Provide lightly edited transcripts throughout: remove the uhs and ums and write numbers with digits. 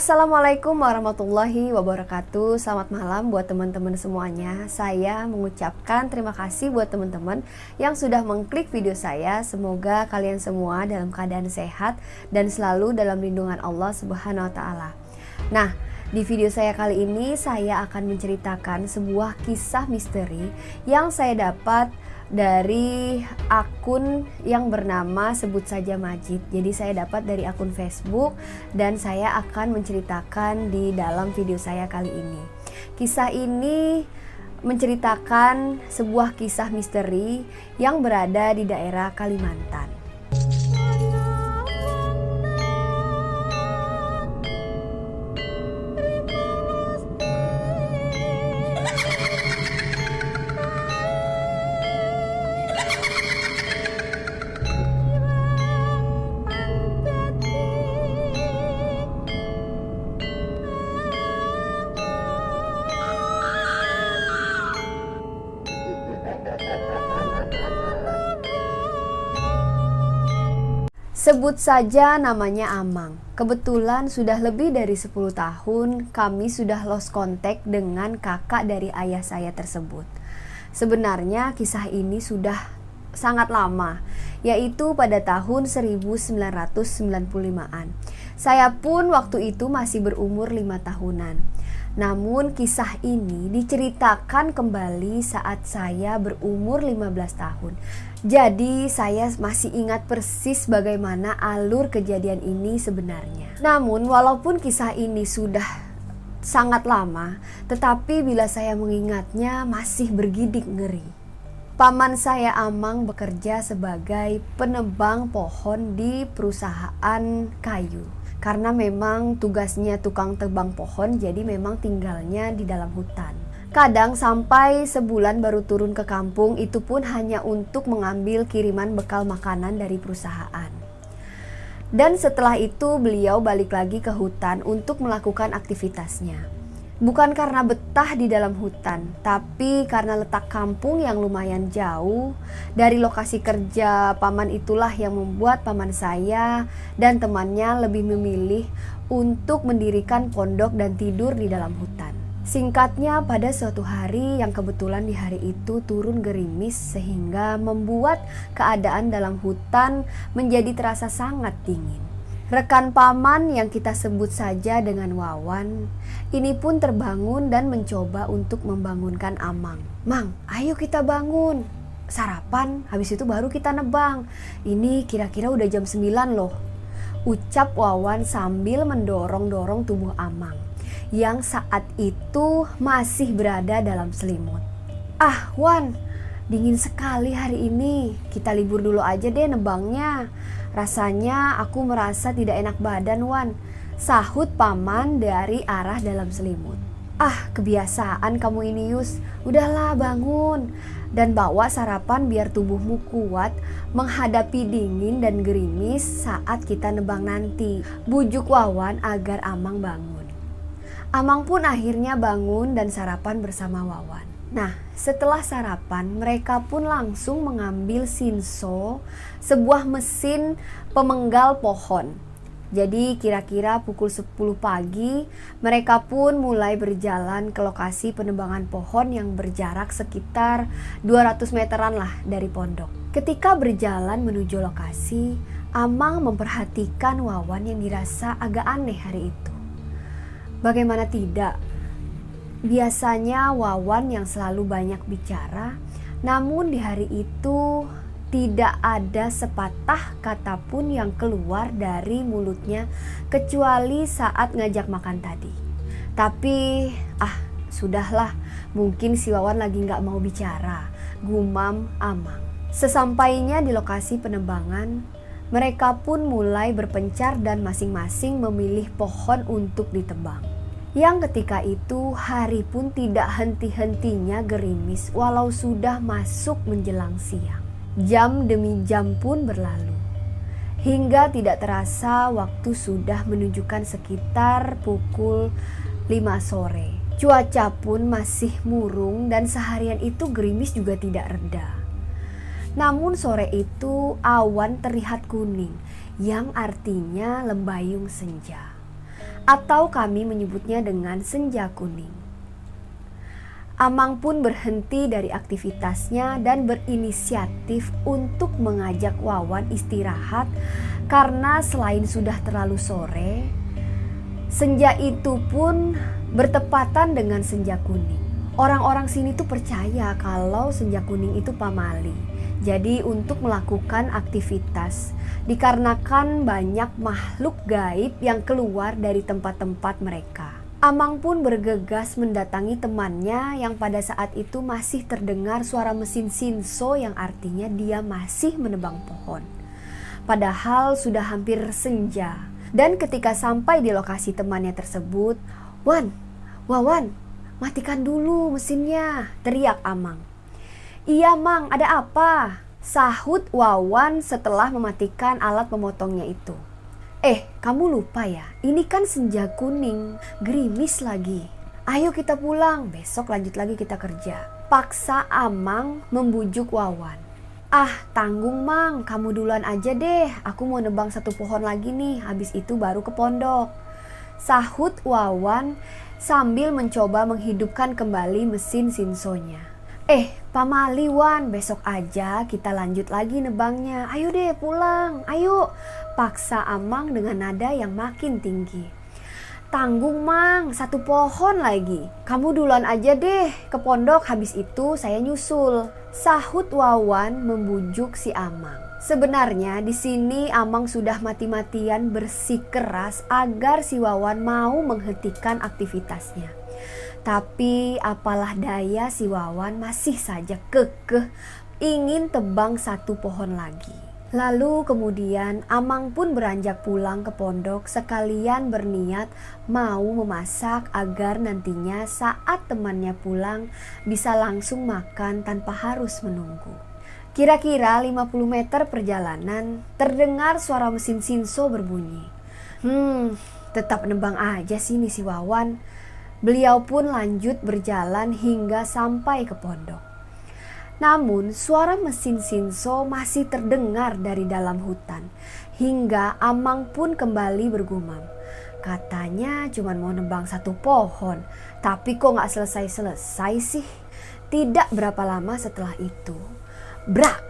Assalamualaikum warahmatullahi wabarakatuh. Selamat malam buat teman-teman semuanya. Saya mengucapkan terima kasih buat teman-teman yang sudah mengklik video saya. Semoga kalian semua dalam keadaan sehat dan selalu dalam lindungan Allah Subhanahu wa taala. Nah, di video saya kali ini saya akan menceritakan sebuah kisah misteri yang saya dapat dari akun yang bernama sebut saja Majid. Jadi saya dapat dari akun Facebook dan saya akan menceritakan di dalam video saya kali ini. Kisah ini menceritakan sebuah kisah misteri yang berada di daerah Kalimantan. Sebut saja namanya Amang. Kebetulan sudah lebih dari 10 tahun kami sudah lost contact dengan kakak dari ayah saya tersebut. Sebenarnya kisah ini sudah sangat lama, yaitu pada tahun 1995-an. Saya pun waktu itu masih berumur 5 tahunan. Namun kisah ini diceritakan kembali saat saya berumur 15 tahun. Jadi saya masih ingat persis bagaimana alur kejadian ini sebenarnya. Namun walaupun kisah ini sudah sangat lama, tetapi bila saya mengingatnya masih bergidik ngeri. Paman saya Amang bekerja sebagai penebang pohon di perusahaan kayu. Karena memang tugasnya tukang tebang pohon, jadi memang tinggalnya di dalam hutan. Kadang sampai sebulan baru turun ke kampung, itu pun hanya untuk mengambil kiriman bekal makanan dari perusahaan. Dan setelah itu beliau balik lagi ke hutan untuk melakukan aktivitasnya. Bukan karena betah di dalam hutan, tapi karena letak kampung yang lumayan jauh dari lokasi kerja paman, itulah yang membuat paman saya dan temannya lebih memilih untuk mendirikan pondok dan tidur di dalam hutan. Singkatnya, pada suatu hari yang kebetulan di hari itu turun gerimis sehingga membuat keadaan dalam hutan menjadi terasa sangat dingin. Rekan paman yang kita sebut saja dengan Wawan ini pun terbangun dan mencoba untuk membangunkan Amang. "Mang, ayo kita bangun, sarapan, habis itu baru kita nebang. Ini kira-kira udah jam 9 loh," ucap Wawan sambil mendorong-dorong tubuh Amang yang saat itu masih berada dalam selimut. "Ah Wan, dingin sekali hari ini, kita libur dulu aja deh nebangnya. Rasanya aku merasa tidak enak badan Wan," sahut paman dari arah dalam selimut. "Ah, kebiasaan kamu ini Yus, udahlah bangun dan bawa sarapan biar tubuhmu kuat menghadapi dingin dan gerimis saat kita nebang nanti," bujuk Wawan agar Amang bangun. Amang pun akhirnya bangun dan sarapan bersama Wawan. Nah, setelah sarapan mereka pun langsung mengambil sinso, sebuah mesin pemenggal pohon. Jadi kira-kira pukul 10 pagi mereka pun mulai berjalan ke lokasi penebangan pohon yang berjarak sekitar 200 meteran lah dari pondok. Ketika berjalan menuju lokasi, Amang memperhatikan Wawan yang dirasa agak aneh hari itu. Bagaimana tidak? Biasanya Wawan yang selalu banyak bicara, namun di hari itu tidak ada sepatah kata pun yang keluar dari mulutnya kecuali saat ngajak makan tadi. Tapi sudahlah, mungkin si Wawan lagi gak mau bicara, gumam Amang. Sesampainya di lokasi penebangan, mereka pun mulai berpencar dan masing-masing memilih pohon untuk ditebang. Yang ketika itu hari pun tidak henti-hentinya gerimis walau sudah masuk menjelang siang. Jam demi jam pun berlalu. Hingga tidak terasa waktu sudah menunjukkan sekitar pukul 5 sore. Cuaca pun masih murung dan seharian itu gerimis juga tidak reda. Namun sore itu awan terlihat kuning yang artinya lembayung senja. atau kami menyebutnya dengan senja kuning. Amang pun berhenti dari aktivitasnya dan berinisiatif untuk mengajak Wawan istirahat karena selain sudah terlalu sore, senja itu pun bertepatan dengan senja kuning. Orang-orang sini tuh percaya kalau senja kuning itu pamali. Jadi untuk melakukan aktivitas dikarenakan banyak makhluk gaib yang keluar dari tempat-tempat mereka. Amang pun bergegas mendatangi temannya yang pada saat itu masih terdengar suara mesin sinso yang artinya dia masih menebang pohon. Padahal sudah hampir senja. Dan ketika sampai di lokasi temannya tersebut, Wawan, matikan dulu mesinnya, teriak Amang. Iya Mang, ada apa? Sahut Wawan setelah mematikan alat pemotongnya itu. Kamu lupa ya, ini kan senja kuning, gerimis lagi. Ayo kita pulang, besok lanjut lagi kita kerja. Paksa Amang membujuk Wawan. Tanggung Mang, kamu duluan aja deh, aku mau nebang satu pohon lagi nih, habis itu baru ke pondok. Sahut Wawan sambil mencoba menghidupkan kembali mesin sinsonya. Pamali Wan, besok aja kita lanjut lagi nebangnya. Ayo deh pulang, ayo. Paksa Amang dengan nada yang makin tinggi. Tanggung Mang, satu pohon lagi. Kamu duluan aja deh ke pondok, habis itu saya nyusul. Sahut Wawan membujuk si Amang. Sebenarnya di sini Amang sudah mati-matian bersikeras agar si Wawan mau menghentikan aktivitasnya. Tapi apalah daya si Wawan masih saja kekeh ingin tebang satu pohon lagi. Lalu kemudian Amang pun beranjak pulang ke pondok sekalian berniat mau memasak agar nantinya saat temannya pulang bisa langsung makan tanpa harus menunggu. Kira-kira 50 meter perjalanan terdengar suara mesin sinso berbunyi. Tetap nebang aja sih nih si Wawan. Beliau pun lanjut berjalan hingga sampai ke pondok. Namun suara mesin sinso masih terdengar dari dalam hutan. Hingga Amang pun kembali bergumam. Katanya cuma mau nebang satu pohon. Tapi kok gak selesai-selesai sih. Tidak berapa lama setelah itu, brak!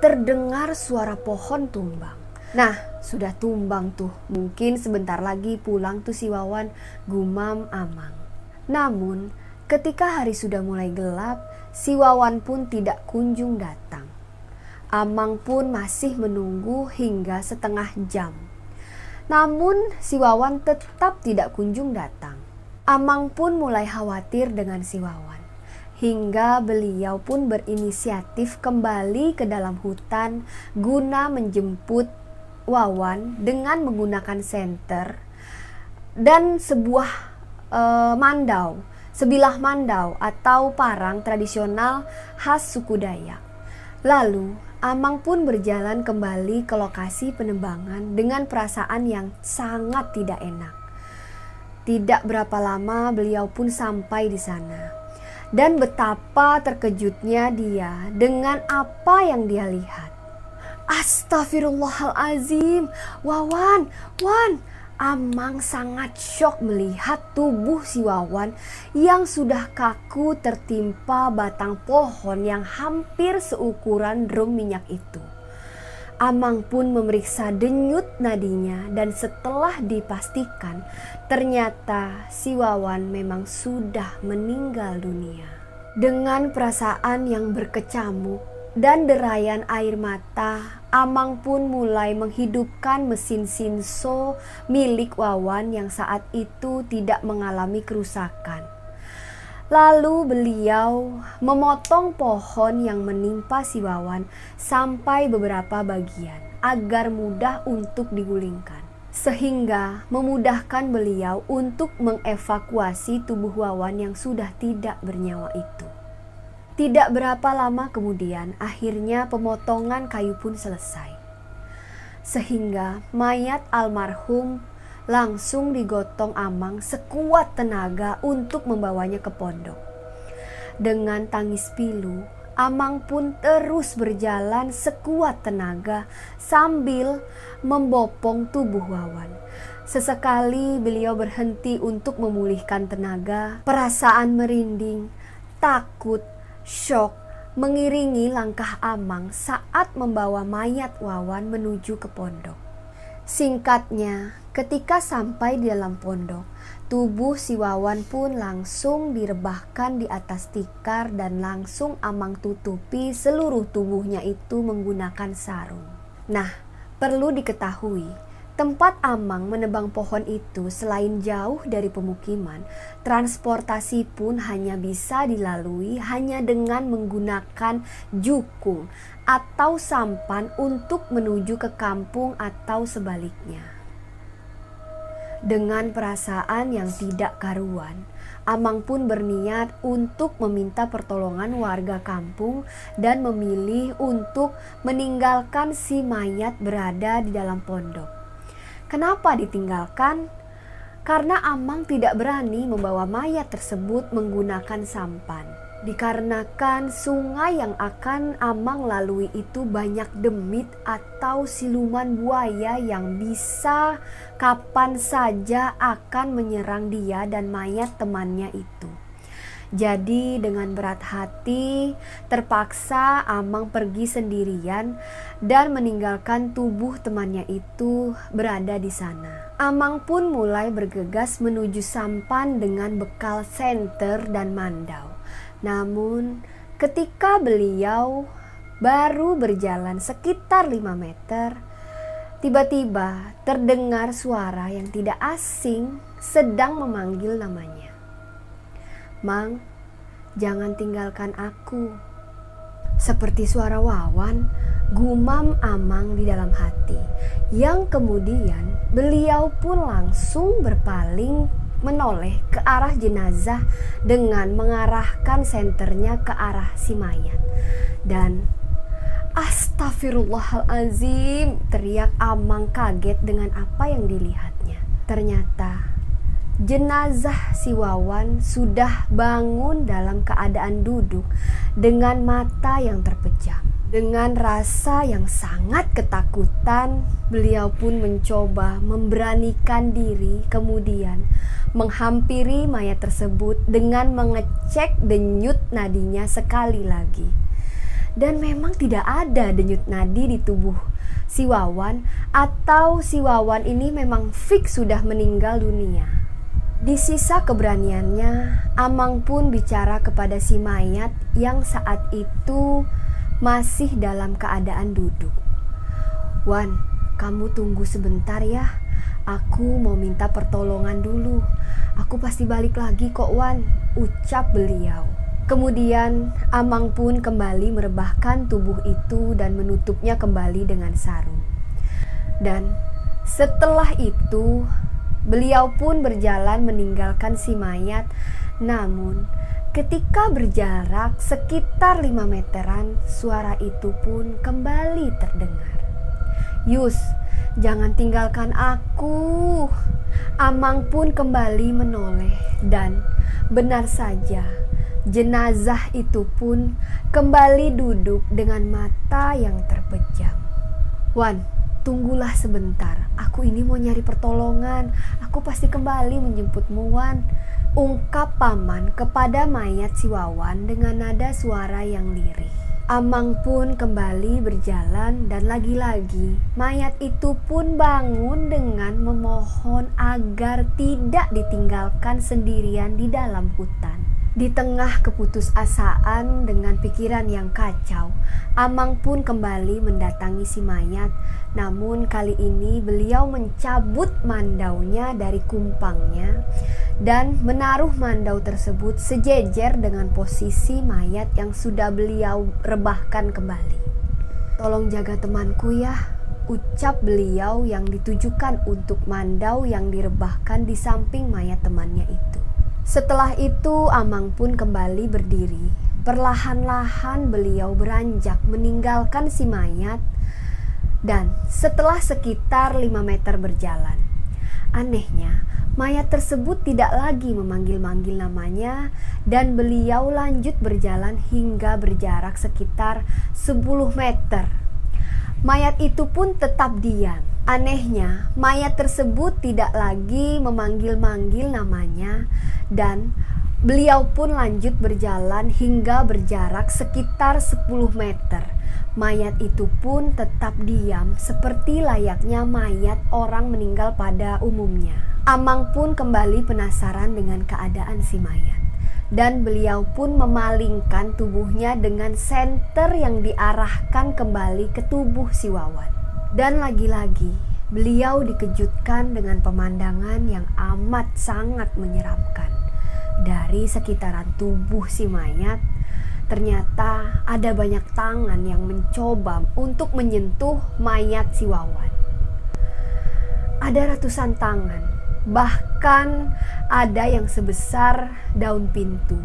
Terdengar suara pohon tumbang. Nah, sudah tumbang tuh. Mungkin sebentar lagi pulang tuh si Wawan, gumam Amang. Namun, ketika hari sudah mulai gelap, si Wawan pun tidak kunjung datang. Amang pun masih menunggu hingga setengah jam. Namun, si Wawan tetap tidak kunjung datang. Amang pun mulai khawatir dengan si Wawan. Hingga beliau pun berinisiatif kembali ke dalam hutan guna menjemput Wawan dengan menggunakan senter dan sebuah sebilah mandau atau parang tradisional khas suku Dayak. Lalu Amang pun berjalan kembali ke lokasi penebangan dengan perasaan yang sangat tidak enak. Tidak berapa lama beliau pun sampai di sana. Dan betapa terkejutnya dia dengan apa yang dia lihat. Astagfirullahalazim, Wawan. Amang sangat syok melihat tubuh si Wawan yang sudah kaku tertimpa batang pohon yang hampir seukuran drum minyak itu. Amang pun memeriksa denyut nadinya dan setelah dipastikan ternyata si Wawan memang sudah meninggal dunia. Dengan perasaan yang berkecamuk dan derayan air mata, Amang pun mulai menghidupkan mesin sinso milik Wawan yang saat itu tidak mengalami kerusakan. Lalu beliau memotong pohon yang menimpa si Wawan sampai beberapa bagian agar mudah untuk digulingkan. Sehingga memudahkan beliau untuk mengevakuasi tubuh Wawan yang sudah tidak bernyawa itu. Tidak berapa lama kemudian akhirnya pemotongan kayu pun selesai. Sehingga mayat almarhum langsung digotong Amang sekuat tenaga untuk membawanya ke pondok. Dengan tangis pilu, Amang pun terus berjalan sekuat tenaga sambil membopong tubuh Wawan. Sesekali beliau berhenti untuk memulihkan tenaga. Perasaan merinding, takut, syok mengiringi langkah Amang saat membawa mayat Wawan menuju ke pondok. Singkatnya, ketika sampai di dalam pondok, tubuh si Wawan pun langsung direbahkan di atas tikar dan langsung Amang tutupi seluruh tubuhnya itu menggunakan sarung. Nah, perlu diketahui, tempat Amang menebang pohon itu selain jauh dari pemukiman, transportasi pun hanya bisa dilalui hanya dengan menggunakan jukung atau sampan untuk menuju ke kampung atau sebaliknya. Dengan perasaan yang tidak karuan, Amang pun berniat untuk meminta pertolongan warga kampung dan memilih untuk meninggalkan si mayat berada di dalam pondok. Kenapa ditinggalkan? Karena Amang tidak berani membawa mayat tersebut menggunakan sampan. Dikarenakan sungai yang akan Amang lalui itu banyak demit atau siluman buaya yang bisa kapan saja akan menyerang dia dan mayat temannya itu. Jadi dengan berat hati terpaksa Amang pergi sendirian dan meninggalkan tubuh temannya itu berada di sana. Amang pun mulai bergegas menuju sampan dengan bekal senter dan mandau. Namun ketika beliau baru berjalan sekitar 5 meter, tiba-tiba terdengar suara yang tidak asing sedang memanggil namanya. "Mang, jangan tinggalkan aku." Seperti suara Wawan, gumam Amang di dalam hati. Yang kemudian beliau pun langsung berpaling menoleh ke arah jenazah dengan mengarahkan senternya ke arah si mayat. Dan "Astagfirullahalazim!" teriak Amang kaget dengan apa yang dilihatnya. Ternyata jenazah si Wawan sudah bangun dalam keadaan duduk dengan mata yang terpejam. Dengan rasa yang sangat ketakutan, beliau pun mencoba memberanikan diri, kemudian menghampiri mayat tersebut dengan mengecek denyut nadinya sekali lagi. Dan memang tidak ada denyut nadi di tubuh si Wawan, atau si Wawan ini memang fix sudah meninggal dunia. Di sisa keberaniannya, Amang pun bicara kepada si mayat yang saat itu masih dalam keadaan duduk. "Wan, kamu tunggu sebentar ya. Aku mau minta pertolongan dulu. Aku pasti balik lagi kok, Wan," ucap beliau. Kemudian Amang pun kembali merebahkan tubuh itu dan menutupnya kembali dengan sarung. Dan setelah itu beliau pun berjalan meninggalkan si mayat. Namun ketika berjarak sekitar 5 meteran, suara itu pun kembali terdengar. "Yus, jangan tinggalkan aku." Amang pun kembali menoleh dan benar saja, jenazah itu pun kembali duduk dengan mata yang terpejam. "Wan, tunggulah sebentar, aku ini mau nyari pertolongan. Aku pasti kembali menjemputmu, Wan," ungkap paman kepada mayat si Wawan dengan nada suara yang lirih. Amang pun kembali berjalan dan lagi-lagi mayat itu pun bangun dengan memohon agar tidak ditinggalkan sendirian di dalam hutan. Di tengah keputusasaan dengan pikiran yang kacau, Amang pun kembali mendatangi si mayat. Namun kali ini beliau mencabut mandaunya dari kumpangnya dan menaruh mandau tersebut sejejer dengan posisi mayat yang sudah beliau rebahkan kembali. "Tolong jaga temanku ya," ucap beliau yang ditujukan untuk mandau yang direbahkan di samping mayat temannya itu. Setelah itu Amang pun kembali berdiri. Perlahan-lahan beliau beranjak meninggalkan si mayat. Dan setelah sekitar 5 meter berjalan, anehnya mayat tersebut tidak lagi memanggil-manggil namanya dan beliau lanjut berjalan hingga berjarak sekitar 10 meter. Mayat itu pun tetap diam. Anehnya, mayat tersebut tidak lagi memanggil-manggil namanya dan beliau pun lanjut berjalan hingga berjarak sekitar 10 meter. Mayat itu pun tetap diam seperti layaknya mayat orang meninggal pada umumnya. Amang pun kembali penasaran dengan keadaan si mayat. Dan beliau pun memalingkan tubuhnya dengan senter yang diarahkan kembali ke tubuh si Wawan. Dan lagi-lagi beliau dikejutkan dengan pemandangan yang amat sangat menyeramkan. Dari sekitaran tubuh si mayat, ternyata ada banyak tangan yang mencoba untuk menyentuh mayat si Wawan. Ada ratusan tangan, bahkan ada yang sebesar daun pintu.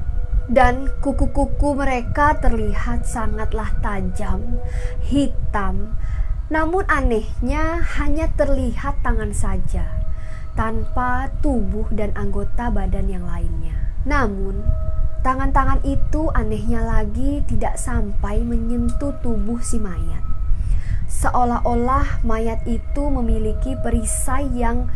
Dan kuku-kuku mereka terlihat sangatlah tajam, hitam. Namun anehnya hanya terlihat tangan saja, tanpa tubuh dan anggota badan yang lainnya. Namun tangan-tangan itu anehnya lagi tidak sampai menyentuh tubuh si mayat. Seolah-olah mayat itu memiliki perisai yang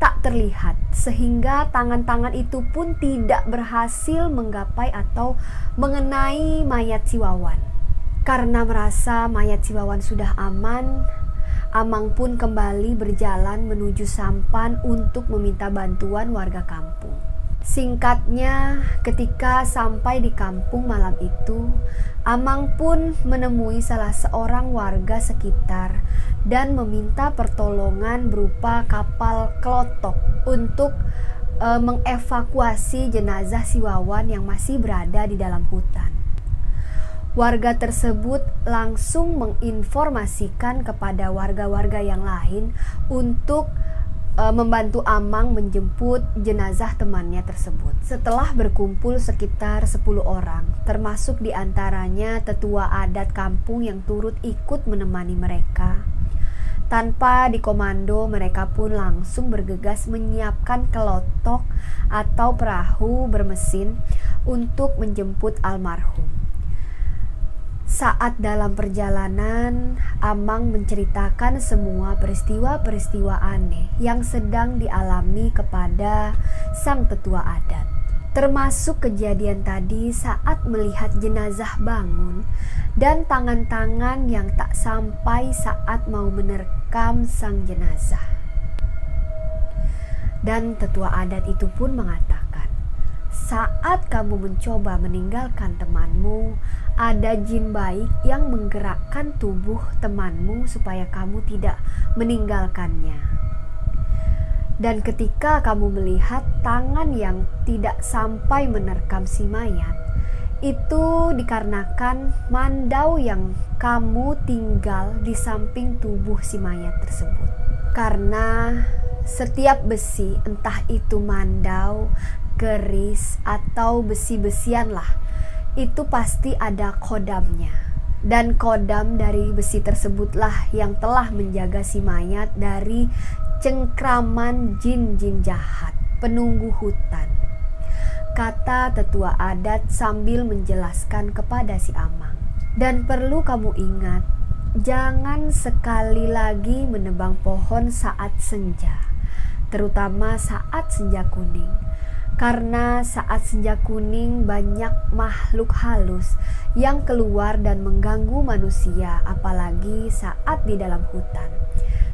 tak terlihat, sehingga tangan-tangan itu pun tidak berhasil menggapai atau mengenai mayat si Wawan. Karena merasa mayat si Wawan sudah aman, Amang pun kembali berjalan menuju sampan untuk meminta bantuan warga kampung. Singkatnya, ketika sampai di kampung malam itu, Amang pun menemui salah seorang warga sekitar dan meminta pertolongan berupa kapal klotok untuk mengevakuasi jenazah si Wawan yang masih berada di dalam hutan. Warga tersebut langsung menginformasikan kepada warga-warga yang lain untuk membantu Amang menjemput jenazah temannya tersebut. Setelah berkumpul sekitar 10 orang, termasuk diantaranya tetua adat kampung yang turut ikut menemani mereka. Tanpa dikomando, mereka pun langsung bergegas menyiapkan kelotok atau perahu bermesin untuk menjemput almarhum. Saat dalam perjalanan, Amang menceritakan semua peristiwa-peristiwa aneh yang sedang dialami kepada sang tetua adat. Termasuk kejadian tadi saat melihat jenazah bangun dan tangan-tangan yang tak sampai saat mau menerkam sang jenazah. Dan tetua adat itu pun mengatakan, saat kamu mencoba meninggalkan temanmu, ada jin baik yang menggerakkan tubuh temanmu supaya kamu tidak meninggalkannya. Dan ketika kamu melihat tangan yang tidak sampai menerkam si mayat, itu dikarenakan mandau yang kamu tinggal di samping tubuh si mayat tersebut. Karena setiap besi, entah itu mandau, keris, atau besi-besian lah, itu pasti ada kodamnya. Dan kodam dari besi tersebutlah yang telah menjaga si mayat dari cengkraman jin-jin jahat, penunggu hutan, kata tetua adat sambil menjelaskan kepada si Amang. Dan perlu kamu ingat, jangan sekali lagi menebang pohon saat senja, terutama saat senja kuning. Karena saat senja kuning banyak makhluk halus yang keluar dan mengganggu manusia, apalagi saat di dalam hutan.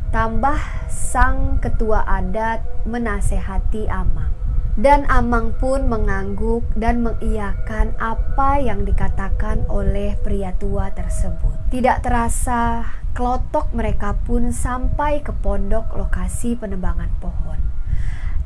Tambah sang ketua adat menasehati Amang. Dan Amang pun mengangguk dan mengiyakan apa yang dikatakan oleh pria tua tersebut. Tidak terasa, kelotok mereka pun sampai ke pondok lokasi penebangan pohon.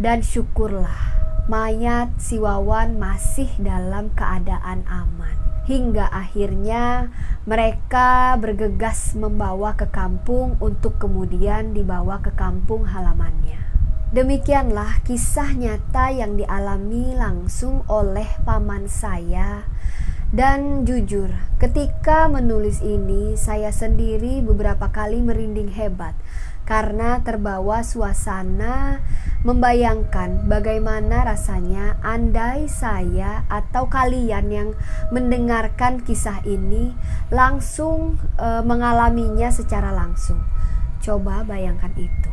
Dan syukurlah, mayat si Wawan masih dalam keadaan aman. Hingga akhirnya mereka bergegas membawa ke kampung untuk kemudian dibawa ke kampung halamannya. Demikianlah kisah nyata yang dialami langsung oleh paman saya. Dan jujur, ketika menulis ini, saya sendiri beberapa kali merinding hebat karena terbawa suasana, membayangkan bagaimana rasanya andai saya atau kalian yang mendengarkan kisah ini langsung mengalaminya secara langsung. Coba bayangkan itu.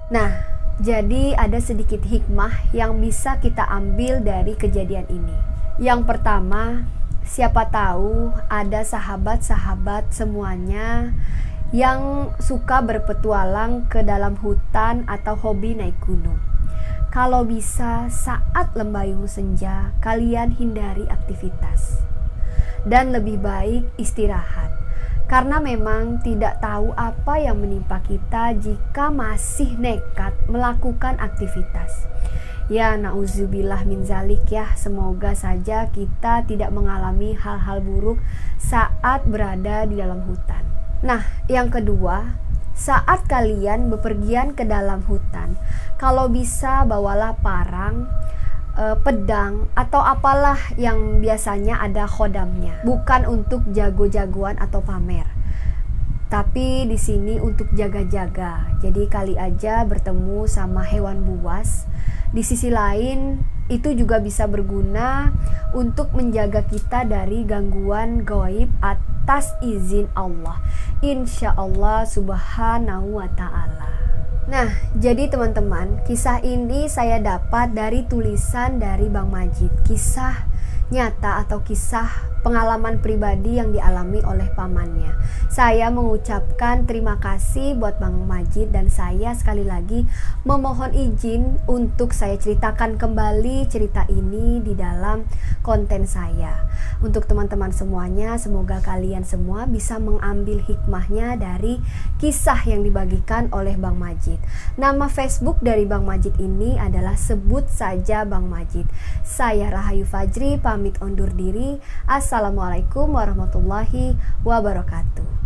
Nah, jadi ada sedikit hikmah yang bisa kita ambil dari kejadian ini. Yang pertama, siapa tahu ada sahabat-sahabat semuanya yang suka berpetualang ke dalam hutan atau hobi naik gunung. Kalau bisa saat lembayung senja, kalian hindari aktivitas dan lebih baik istirahat, karena memang tidak tahu apa yang menimpa kita jika masih nekat melakukan aktivitas. Ya, nauzubillah min zalik ya. Semoga saja kita tidak mengalami hal-hal buruk saat berada di dalam hutan. Nah, yang kedua, saat kalian bepergian ke dalam hutan, kalau bisa bawalah parang, pedang atau apalah yang biasanya ada khodamnya. Bukan untuk jago-jagoan atau pamer, tapi di sini untuk jaga-jaga. Jadi kali aja bertemu sama hewan buas. Di sisi lain itu juga bisa berguna untuk menjaga kita dari gangguan gaib atas izin Allah, insya Allah subhanahu wa ta'ala. Nah, jadi teman-teman, kisah ini saya dapat dari tulisan dari Bang Majid. Kisah nyata atau kisah pengalaman pribadi yang dialami oleh pamannya. Saya mengucapkan terima kasih buat Bang Majid, dan saya sekali lagi memohon izin untuk saya ceritakan kembali cerita ini di dalam konten saya. Untuk teman-teman semuanya, semoga kalian semua bisa mengambil hikmahnya dari kisah yang dibagikan oleh Bang Majid. Nama Facebook dari Bang Majid ini adalah Sebut Saja Bang Majid. Saya Rahayu Fajri pamit undur diri. Assalamualaikum warahmatullahi wabarakatuh.